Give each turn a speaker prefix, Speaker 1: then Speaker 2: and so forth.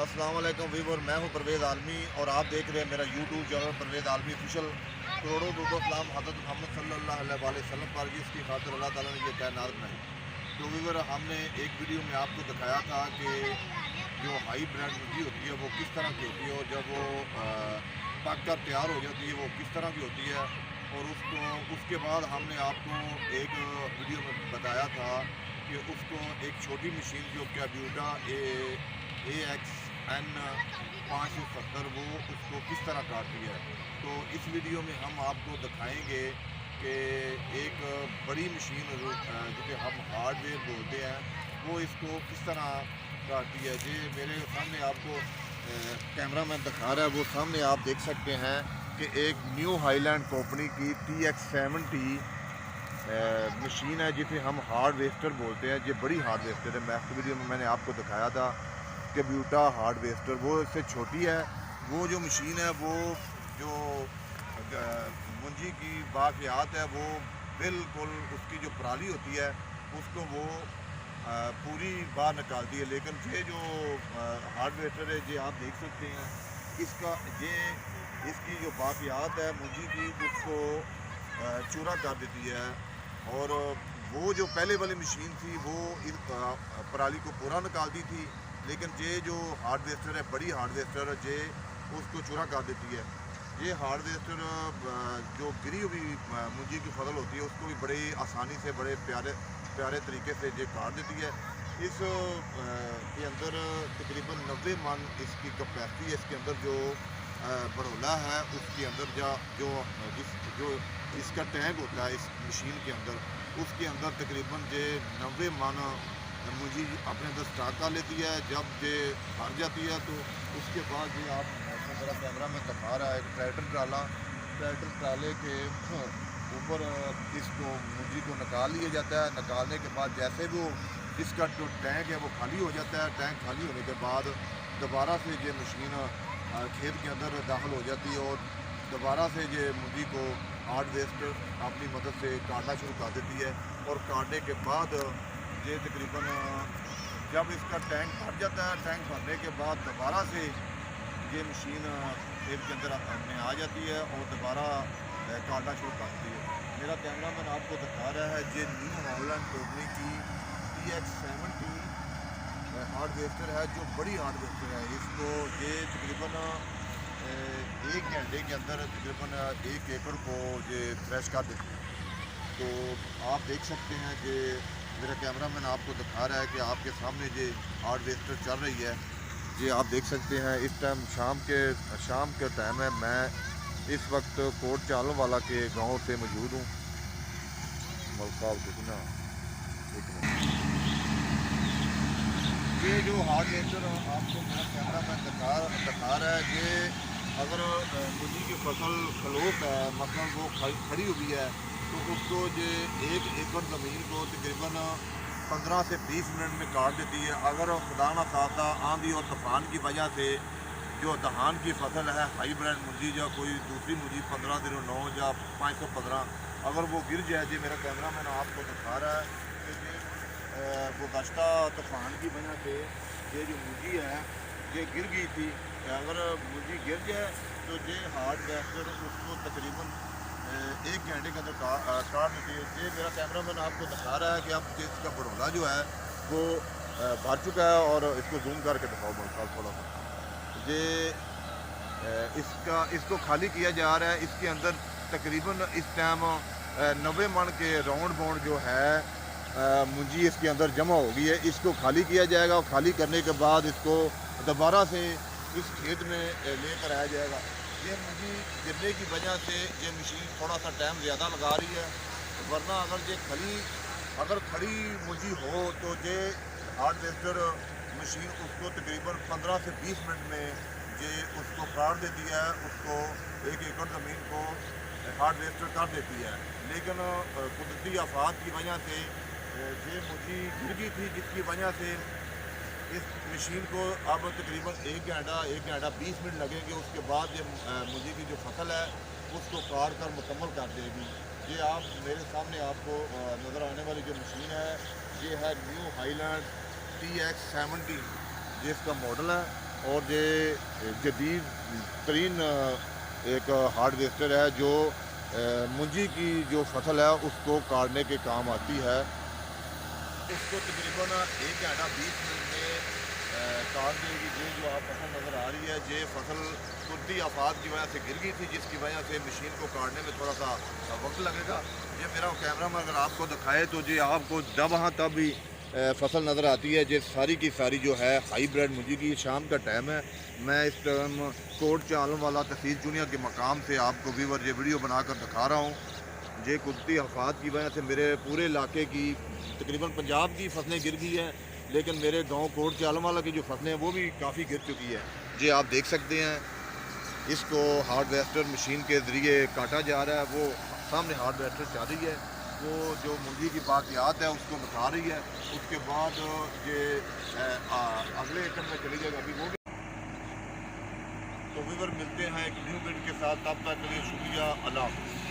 Speaker 1: अस्सलाम वालेकुम व्यूअर, मैं हूं परवेज़ आलमी और आप देख रहे हैं मेरा यूट्यूब चैनल परवेज़ आलमी ऑफिशियल। करोड़ों दुरूद सलाम हज़रत मोहम्मद सल्लल्लाहु अलैहि वसल्लम पर, जिसकी खातिर अल्लाह ताला ने ये कायनात बनाई। तो व्यूअर, हमने एक वीडियो में आपको दिखाया था कि जो हाई ब्रांड मुर्गी होती है वो किस तरह की होती है और जब वो पक कर तैयार हो जाती है वो किस तरह की होती है। और उसके बाद हमने आपको एक वीडियो में बताया था कि उसको एक छोटी मशीन जो कैब्यूटा AXN 570 वो उसको किस तरह काटती है। तो इस वीडियो में हम आपको दिखाएंगे कि एक बड़ी मशीन जिसे हम हार्डवेयर बोलते हैं वो इसको किस तरह काटती है। जी मेरे सामने आपको कैमरा मैन दिखा रहा है, वो सामने आप देख सकते हैं कि एक न्यू हाईलैंड कंपनी की TX70 मशीन है जिसे हम हार्डवेस्टर बोलते हैं। ये बड़ी हार्डवेस्टर है। नेक्स्ट वीडियो में मैंने आपको दिखाया था कैब्यूटा हार्डवेस्टर, वो इससे छोटी है। वो जो मशीन है वो जो मुंजी की बाक़ियात है वो बिल्कुल उसकी जो पराली होती है उसको वो पूरी बाहर निकालती है। लेकिन ये जो हार्डवेस्टर है ये आप देख सकते हैं, इसकी जो बाक़ियात है मुंजी की उसको चूरा कर देती है। और वो जो पहले वाली मशीन थी वो इस पराली को पूरा निकालती थी, लेकिन ये जो हार्डवेस्टर है, बड़ी हार्डवेस्टर है, ये उसको चूरा कर देती है। ये हार्डवेस्टर जो गिरी हुई मुंजी की फसल होती है उसको भी बड़ी आसानी से बड़े प्यारे तरीके से ये काट देती है। इस के अंदर तकरीबन 90 मन इसकी कैपेसिटी है। इसके अंदर जो बड़ोला है उसके अंदर जो इसका टैंक होता है इस मशीन के अंदर, उसके अंदर तकरीबन 90 मन मुंजी अपने अंदर स्टॉक कर लेती है। जब ये भर जाती है तो उसके बाद ये आप मेरा कैमरा में दिखा रहा है एक ट्रैक्टर ट्राले के ऊपर इसको मुंजी को निकाल लिया जाता है। निकालने के बाद जैसे वो इसका जो टैंक है वो खाली हो जाता है, टैंक खाली होने के बाद दोबारा से ये मशीन खेत के अंदर दाखिल हो जाती है और दोबारा से ये मुंजी को हार्डवेस्टर अपनी मदद से काटना शुरू कर देती है। और काटने के बाद ये तकरीबन जब इसका टैंक भर जाता है, टैंक भरने के बाद दोबारा से ये मशीन खेत के अंदर में आ जाती है और दोबारा काटना शुरू करती है। मेरा कैमरा मैन आपको दिखा रहा है ये न्यू हाईलैंड कंपनी की TX70 हार्डवेस्टर है, जो बड़ी हार्डवेस्टर है। इसको ये तकरीबन 1 घंटे के अंदर तकरीबन 1 एकड़ को ये थ्रेश कर देती है। तो आप देख सकते हैं कि मेरा कैमरा मैन आपको दिखा रहा है कि आपके सामने ये हार्डवेस्टर चल रही है। ये आप देख सकते हैं इस टाइम शाम के टाइम है। मैं इस वक्त कोट चालों वाला के गांव से मौजूद हूँ। मलकाब देखना एक मिनट, ये जो हार्डवेस्टर आपको मेरा कैमरा मैन दिखा रहा है, ये अगर मुंजी की फसल खलोक है, मतलब वो खड़ी हुई है, तो उसको ये 1 एकड़ ज़मीन को तकरीबन 15 से 20 मिनट में काट देती है। अगर खुदा न खास्ता आंधी और तूफान की वजह से जो धान की फसल है हाई ब्रांड मुंजी या कोई दूसरी मुंजी 1509 या 515 अगर वो गिर जाए, जी मेरा कैमरा मैन आपको दिखा रहा है कि गुज़श्ता तूफान की वजह से ये जो मुंजी है ये गिर गई थी। अगर मुंजी गिर जाए तो ये हार्डवेस्टर उसको तकरीबन 1 घंटे के अंदर काट देती है। ये मेरा कैमरा मैन आपको दिखा रहा है कि अब इसका बड़ोला जो है वो भर चुका है। और इसको जूम करके दिखाओ बल्कि थोड़ा सा। ये इसको खाली किया जा रहा है। इसके अंदर तकरीबन इस टाइम 90 मन के राउंड बाउंड जो है मुंजी इसके अंदर जमा हो गई है। इसको खाली किया जाएगा और खाली करने के बाद इसको दोबारा से इस खेत में लेकर आया जाएगा। ये मुंजी गिरने की वजह से ये मशीन थोड़ा सा टाइम ज़्यादा लगा रही है, वरना अगर खड़ी मुंजी हो तो ये हार्डवेस्टर मशीन उसको तकरीबन 15 से 20 मिनट में ये उसको काट देती है। उसको 1 एकड़ ज़मीन को हार्डवेस्टर कर देती है। लेकिन कुदरती आफात की वजह से ये मुंजी गिर गई थी, जिसकी वजह से इस मशीन को अब तकरीबन 1 घंटा 20 मिनट लगेंगे। उसके बाद ये मुंजी की जो फसल है उसको काट कर मुकम्मल कर देगी। ये आप मेरे सामने आपको नज़र आने वाली जो मशीन है ये है न्यू हाईलैंड TX70, ये इसका मॉडल है। اور یہ جدید ترین ایک ہارڈویسٹر ہے جو منجی کی جو فصل ہے اس کو کاٹنے کے کام آتی ہے. اس کو تقریباً 1 گھنٹہ 20 منٹ میں کاٹ دے گی. یہ جو آپ فصل نظر آ رہی ہے یہ فصل قدرتی آفات کی وجہ سے گر گئی تھی جس کی وجہ سے مشین کو کاٹنے میں تھوڑا سا وقت لگے گا. یہ میرا کیمرہ میں اگر آپ کو دکھائے تو یہ آپ کو جب وہاں تب بھی فصل نظر آتی ہے. یہ ساری کی ساری جو ہے ہائی بریڈ منجی کی. شام کا ٹائم ہے. میں اس ٹائم کوٹ چالم والا تحصیل چونیا کے مقام سے آپ کو ویور یہ ویڈیو بنا کر دکھا رہا ہوں. یہ قدرتی آفات کی وجہ سے میرے پورے علاقے کی تقریباً پنجاب کی فصلیں گر گئی ہیں لیکن میرے گاؤں کوٹ چالم والا کی جو فصلیں ہیں وہ بھی کافی گر چکی ہے. یہ آپ دیکھ سکتے ہیں اس کو ہارڈویسٹر مشین کے ذریعے کاٹا جا رہا ہے. وہ سامنے ہارڈویسٹر چل رہی ہے. وہ جو منجی کی باقیات ہے اس کو نکال رہی ہے. اس کے بعد یہ اگلے ایکم میں چلی جائے گا. ابھی وہ بھی تو ویور ملتے ہیں ایک نیو ویڈیو کے ساتھ. تب تک کے لیے شکریہ. اللہ حافظ.